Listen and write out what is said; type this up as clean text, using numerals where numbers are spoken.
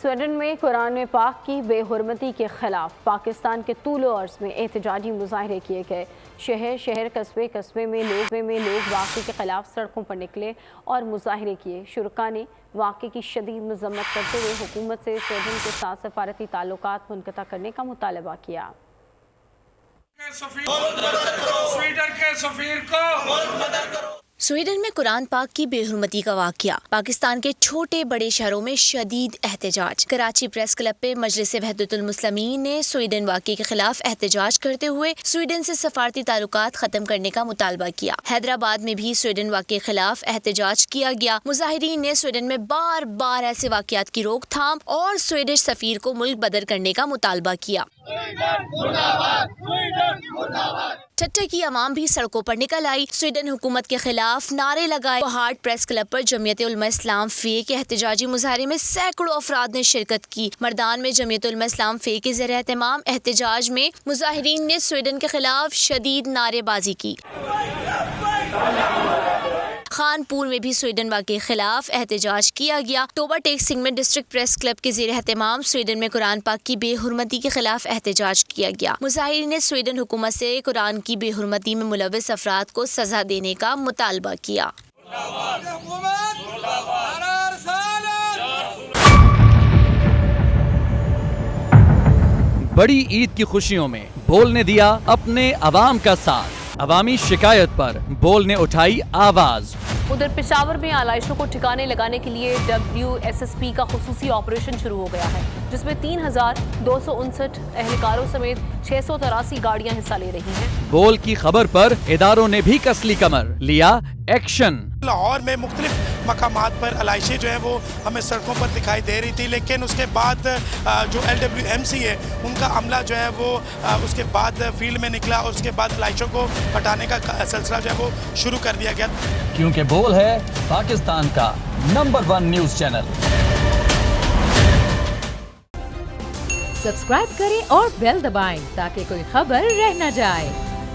Sweden میں قرآن پاک کی بے حرمتی کے خلاف پاکستان کے طول و عرض میں احتجاجی مظاہرے کیے گئے۔ شہر قصبے میں لوگ واقعے کے خلاف سڑکوں پر نکلے اور مظاہرے کیے۔ شرکاء نے واقعے کی شدید مذمت کرتے ہوئے حکومت سے سویڈن کے ساتھ سفارتی تعلقات منقطع کرنے کا مطالبہ کیا۔ سویڈن میں قرآن پاک کی بے حرمتی کا واقعہ، پاکستان کے چھوٹے بڑے شہروں میں شدید احتجاج۔ کراچی پریس کلب پہ مجلس وحدت المسلمین نے سویڈن واقعے کے خلاف احتجاج کرتے ہوئے سویڈن سے سفارتی تعلقات ختم کرنے کا مطالبہ کیا۔ حیدرآباد میں بھی سویڈن واقعے کے خلاف احتجاج کیا گیا۔ مظاہرین نے سویڈن میں بار بار ایسے واقعات کی روک تھام اور سویڈش سفیر کو ملک بدر کرنے کا مطالبہ کیا۔ ٹھٹھہ کی عوام بھی سڑکوں پر نکل آئی، سویڈن حکومت کے خلاف نعرے لگائے۔ ہارٹ پریس کلب پر جمعیت علماء اسلام فے کے احتجاجی مظاہرے میں سینکڑوں افراد نے شرکت کی۔ مردان میں جمعیت علماء اسلام فے کے زیر اہتمام احتجاج میں مظاہرین نے سویڈن کے خلاف شدید نعرے بازی کی۔ خانپور میں بھی سویڈن واقعے کے خلاف احتجاج کیا گیا۔ توبہ ٹیک سنگھ میں ڈسٹرکٹ پریس کلب کے زیر اہتمام سویڈن میں قرآن پاک کی بے حرمتی کے خلاف احتجاج کیا گیا۔ مظاہرین نے سویڈن حکومت سے قرآن کی بے حرمتی میں ملوث افراد کو سزا دینے کا مطالبہ کیا۔ بڑی عید کی خوشیوں میں بول نے دیا اپنے عوام کا ساتھ۔ عوامی شکایت پر بول نے اٹھائی آواز۔ ادھر پشاور میں آلائشوں کو ٹھکانے لگانے کے لیے WSSP کا خصوصی آپریشن شروع ہو گیا ہے، جس میں 3259 اہلکاروں سمیت 683 گاڑیاں حصہ لے رہی ہیں۔ بول کی خبر پر اداروں نے بھی کس لی کمر، لیا ایکشن۔ لاہور میں مختلف مقامات پر علائشیں جو ہیں وہ ہمیں سڑکوں پر دکھائی دے رہی تھی، لیکن اس کے بعد جو LWMC ہے ان کا عملہ جو ہے وہ اس کے بعد فیلڈ میں نکلا اور اس کے بعد علائشوں کو ہٹانے کا سلسلہ جو ہے وہ شروع کر دیا گیا، کیونکہ بول ہے پاکستان کا نمبر 1 نیوز چینل۔ سبسکرائب کریں اور بیل دبائیں تاکہ کوئی خبر رہ نہ جائے۔